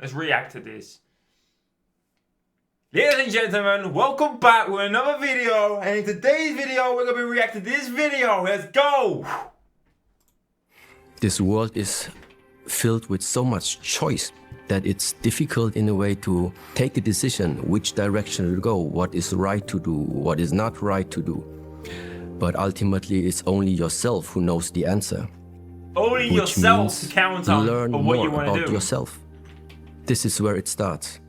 Let's react to this. Ladies and gentlemen, welcome back with another video. And in today's video, we're going to be reacting to this video. Let's go. This world is filled with so much choice that it's difficult in a way to take a decision which direction to go, what is right to do, what is not right to do. But ultimately, it's only yourself who knows the answer. Only yourself to count on learn what you more want to about do. yourself. This is where it starts.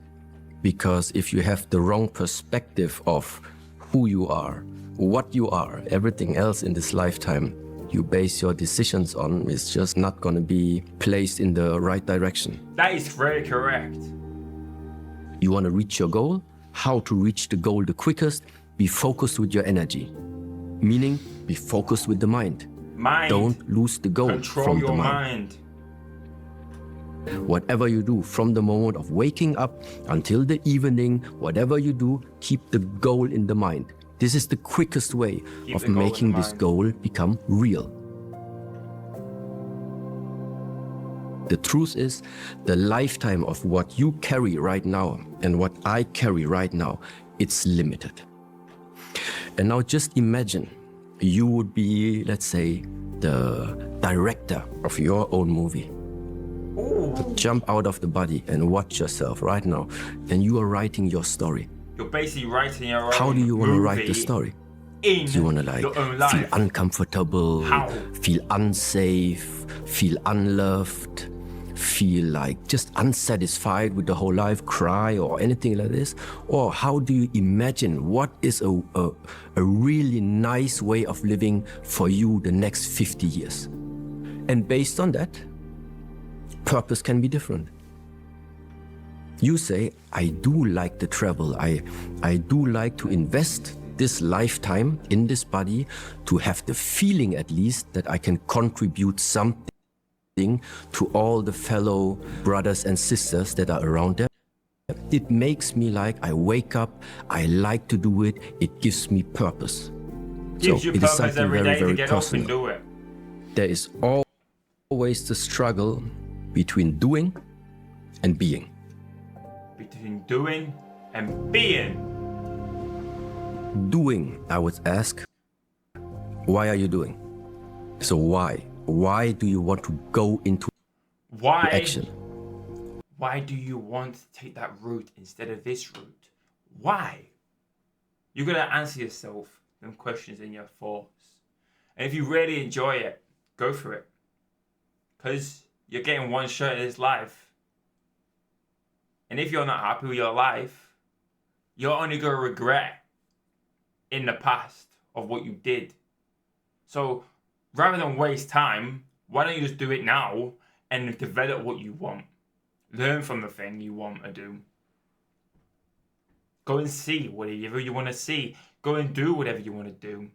Because if you have the wrong perspective of who you are, what you are, everything else in this lifetime you base your decisions on is just not going to be placed in the right direction. That is very correct. You want to reach your goal? How to reach the goal the quickest? Be focused with your energy. Meaning, be focused with the mind. Don't lose the goal from the mind. Whatever you do, from the moment of waking up until the evening, whatever you do, keep the goal in the mind. This is the quickest way of making this goal become real. The truth is, the lifetime of what you carry right now and what I carry right now, it's limited. And now just imagine you would be, let's say, the director of your own movie. Jump out of the body and watch yourself right now, and you are writing your story. You're basically writing your own How do you want to write the story? Do you want to feel uncomfortable, feel unsafe, feel unloved, feel like just unsatisfied with the whole life, cry or anything like this? Or how do you imagine what is a really nice way of living for you the next 50 years? And based on that, purpose can be different. You say, I do like to travel. I do like to invest this lifetime in this body to have the feeling at least that I can contribute something to all the fellow brothers and sisters that are around there. It makes me like I wake up, I like to do it, it gives me purpose. Gives you purpose every day to get up and do it. There is always the struggle between doing and being. Between doing and being. Doing, I would ask, why are you doing? So why? Why do you want to go into action? Why do you want to take that route instead of this route? Why? You're going to answer yourself them questions in your thoughts. And if you really enjoy it, go for it. Because you're getting one shot at this life. And if you're not happy with your life, you're only going to regret in the past of what you did. So rather than waste time, why don't you just do it now and develop what you want? Learn from the thing you want to do. Go and see whatever you want to see. Go and do whatever you want to do.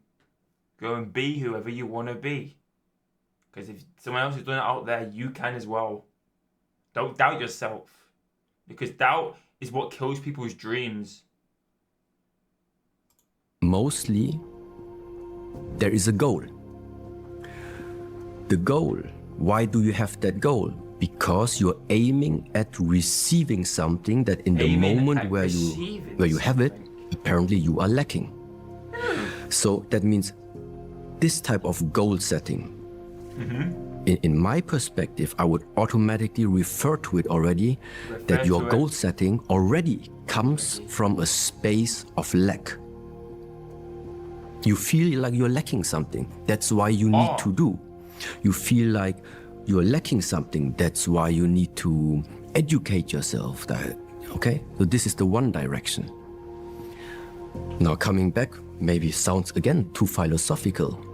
Go and be whoever you want to be. Because if someone else is doing it out there, you can as well. Don't doubt yourself. Because doubt is what kills people's dreams. Mostly, there is a goal. The goal, why do you have that goal? Because you're aiming at receiving something that in the moment where you have it, apparently you are lacking. So that means this type of goal setting, in my perspective, I would automatically refer to it already that your goal setting already comes from a space of lack. You feel like you're lacking something. That's why you need to do. You feel like you're lacking something. That's why you need to educate yourself. Okay? So this is the one direction. Now coming back, maybe sounds again too philosophical.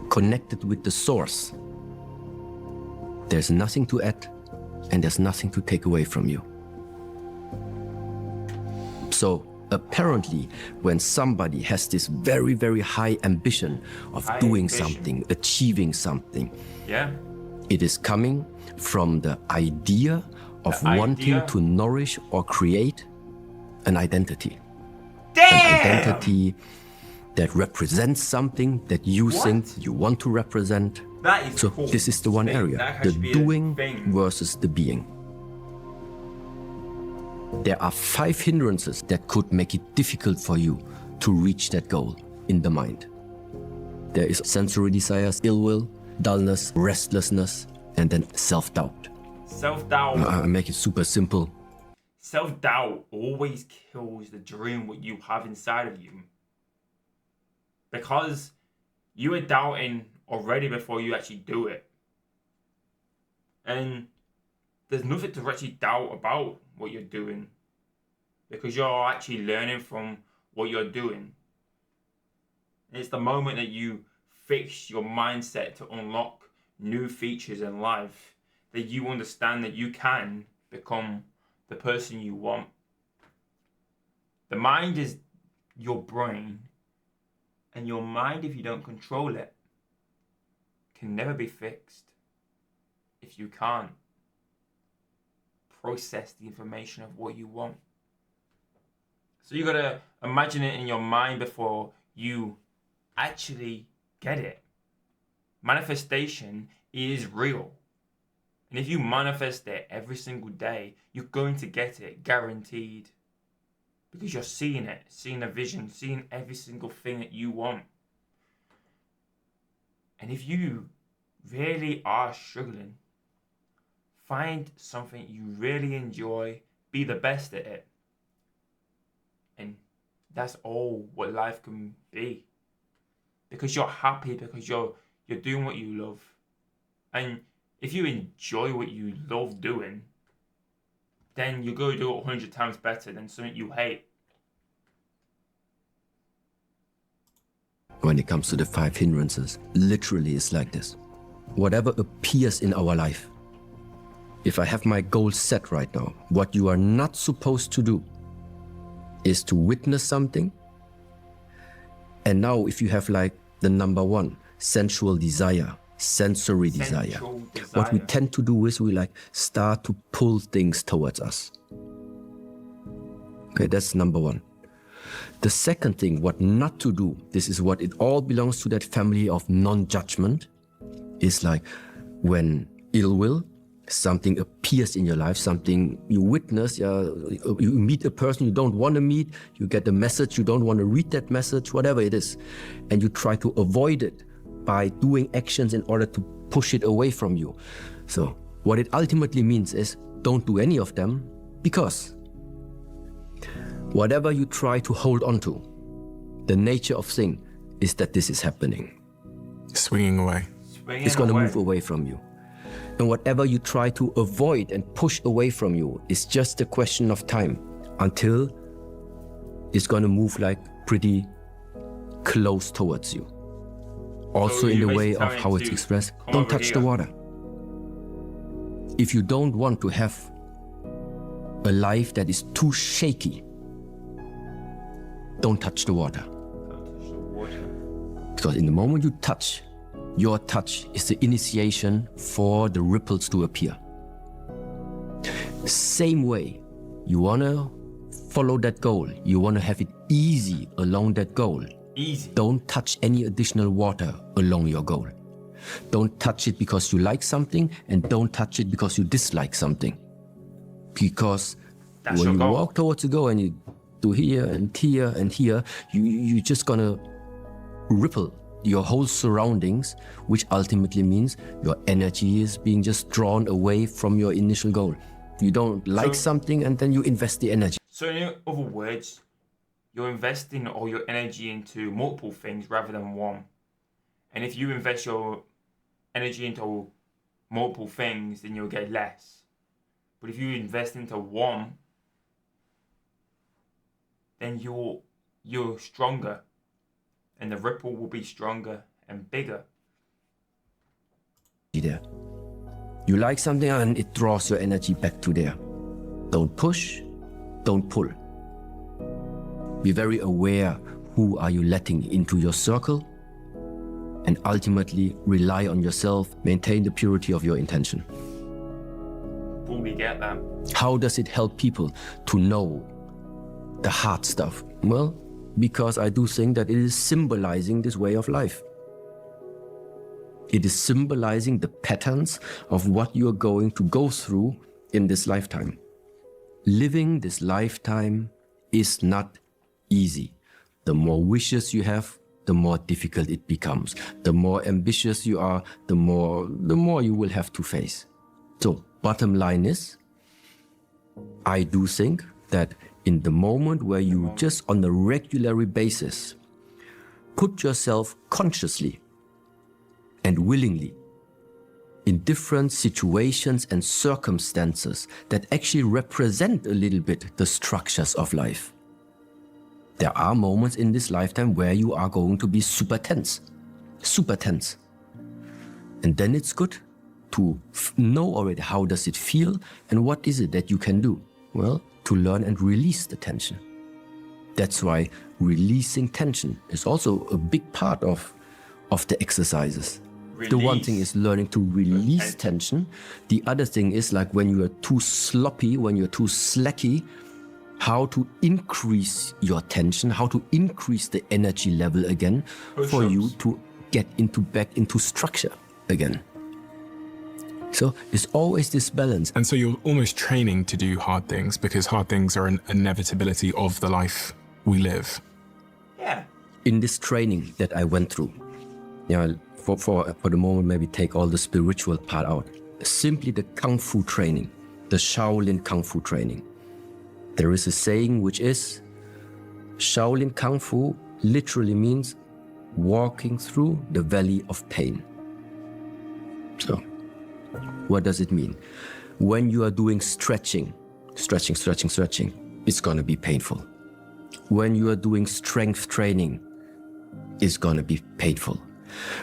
Connected with the source. There's nothing to add and there's nothing to take away from you. So apparently, when somebody has this very, very high ambition of doing something, achieving something, it is coming from the idea of wanting to nourish or create an identity. An identity that represents something that you think you want to represent. That is so this is the one area, the doing versus the being. There are 5 hindrances that could make it difficult for you to reach that goal in the mind. There is sensory desires, ill will, dullness, restlessness, and then self-doubt. Self-doubt. I make it super simple. Self-doubt always kills the dream what you have inside of you. Because you are doubting already before you actually do it. And there's nothing to actually doubt about what you're doing. Because you're actually learning from what you're doing. It's the moment that you fix your mindset to unlock new features in life that you understand that you can become the person you want. The mind is your brain, and your mind, if you don't control it, can never be fixed if you can't process the information of what you want. So you gotta imagine it in your mind before you actually get it. Manifestation is real. And if you manifest it every single day, you're going to get it, guaranteed. Because you're seeing it, seeing a vision, seeing every single thing that you want. And if you really are struggling, find something you really enjoy, be the best at it. And that's all what life can be. Because you're happy, because you're doing what you love. And if you enjoy what you love doing, then you're going to do it 100 times better than something you hate. When it comes to the 5 hindrances, literally it's like this. Whatever appears in our life, if I have my goal set right now, what you are not supposed to do is to witness something. And now if you have like the number 1, sensual desire, sensory desire. What we tend to do is we like start to pull things towards us. Okay, that's number 1. The second thing, what not to do, this is what it all belongs to, that family of non-judgment, is like when ill will, something appears in your life, something you witness, you meet a person you don't want to meet, you get a message, you don't want to read that message, whatever it is, and you try to avoid it by doing actions in order to push it away from you. So what it ultimately means is don't do any of them, because whatever you try to hold on to, the nature of thing is that this is happening. Swinging away. It's going to move away from you. And whatever you try to avoid and push away from you is just a question of time until it's going to move like pretty close towards you. Also So in the you're way basically of how telling it's to expressed, come don't over touch the here. water. If you don't want to have a life that is too shaky, don't touch the water. Because in the moment you touch, your touch is the initiation for the ripples to appear. Same way, you want to follow that goal. You want to have it easy along that goal. Easy. Don't touch any additional water along your goal. Don't touch it because you like something, and don't touch it because you dislike something. Because That's when your you goal. walk towards a goal and you do here and here and here, you're just gonna ripple your whole surroundings, which ultimately means your energy is being just drawn away from your initial goal. You don't like something and then you invest the energy. So in other words, you're investing all your energy into multiple things rather than one. And if you invest your energy into multiple things, then you'll get less. But if you invest into one, then you're stronger. And the ripple will be stronger and bigger. There. You like something and it draws your energy back to there. Don't push, don't pull. Be very aware who are you letting into your circle, and ultimately rely on yourself, maintain the purity of your intention. Fully get that. How does it help people to know the hard stuff? Well, because I do think that it is symbolizing this way of life. It is symbolizing the patterns of what you are going to go through in this lifetime. living this lifetime is not easy. The more wishes you have, the more difficult it becomes. The more ambitious you are, the more you will have to face. So, bottom line is, I do think that in the moment where you just on a regular basis put yourself consciously and willingly in different situations and circumstances that actually represent a little bit the structures of life. There are moments in this lifetime where you are going to be super tense. And then it's good to know already how does it feel and what is it that you can do. Well, to learn and release the tension. That's why releasing tension is also a big part of the exercises. The one thing is learning to release tension. The other thing is like when you are too sloppy, when you're too slacky, how to increase your tension, how to increase the energy level again for you to get back into structure again. So it's always this balance. And so you're almost training to do hard things because hard things are an inevitability of the life we live. Yeah. In this training that I went through, for the moment, maybe take all the spiritual part out. Simply the Kung Fu training, the Shaolin Kung Fu training. There is a saying which is, Shaolin Kung Fu literally means walking through the valley of pain. So, what does it mean? When you are doing stretching, it's gonna be painful. When you are doing strength training, it's gonna be painful.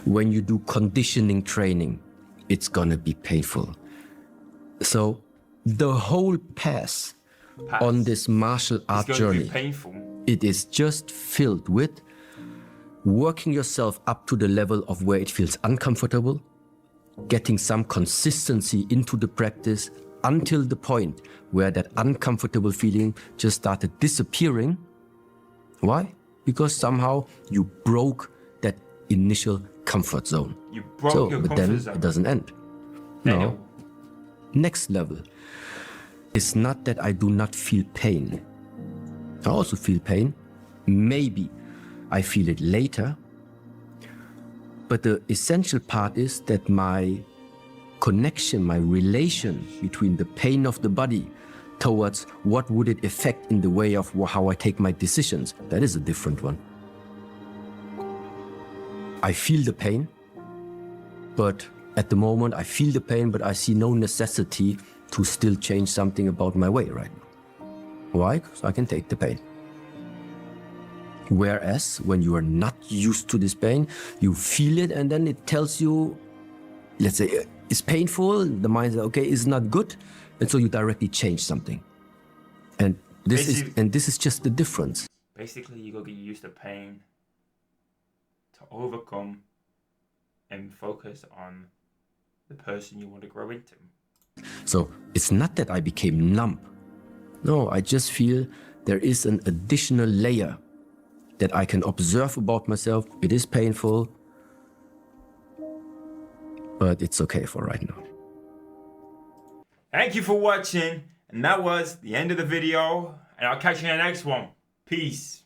When you do conditioning training, it's gonna be painful. So the whole path on this martial art journey, it is just filled with working yourself up to the level of where it feels uncomfortable, getting some consistency into the practice until the point where that uncomfortable feeling just started disappearing. Why? Because somehow you broke that initial comfort zone. You broke your comfort zone. It doesn't end. No. Next level. It's not that I do not feel pain. I also feel pain. Maybe I feel it later. But the essential part is that my connection, my relation between the pain of the body towards what would it affect in the way of how I take my decisions, that is a different one. I feel the pain, but at the moment I feel the pain, but I see no necessity to still change something about my way right now. Why? Because I can take the pain. Whereas when you are not used to this pain, you feel it and then it tells you, let's say, it's painful, the mind says, okay, it's not good, and so you directly change something. And this is just the difference. Basically, you gotta get used to pain to overcome and focus on the person you want to grow into. So it's not that I became numb. No, I just feel there is an additional layer that I can observe about myself. It is painful, but it's okay for right now. Thank you for watching, and that was the end of the video, and I'll catch you in the next one. Peace.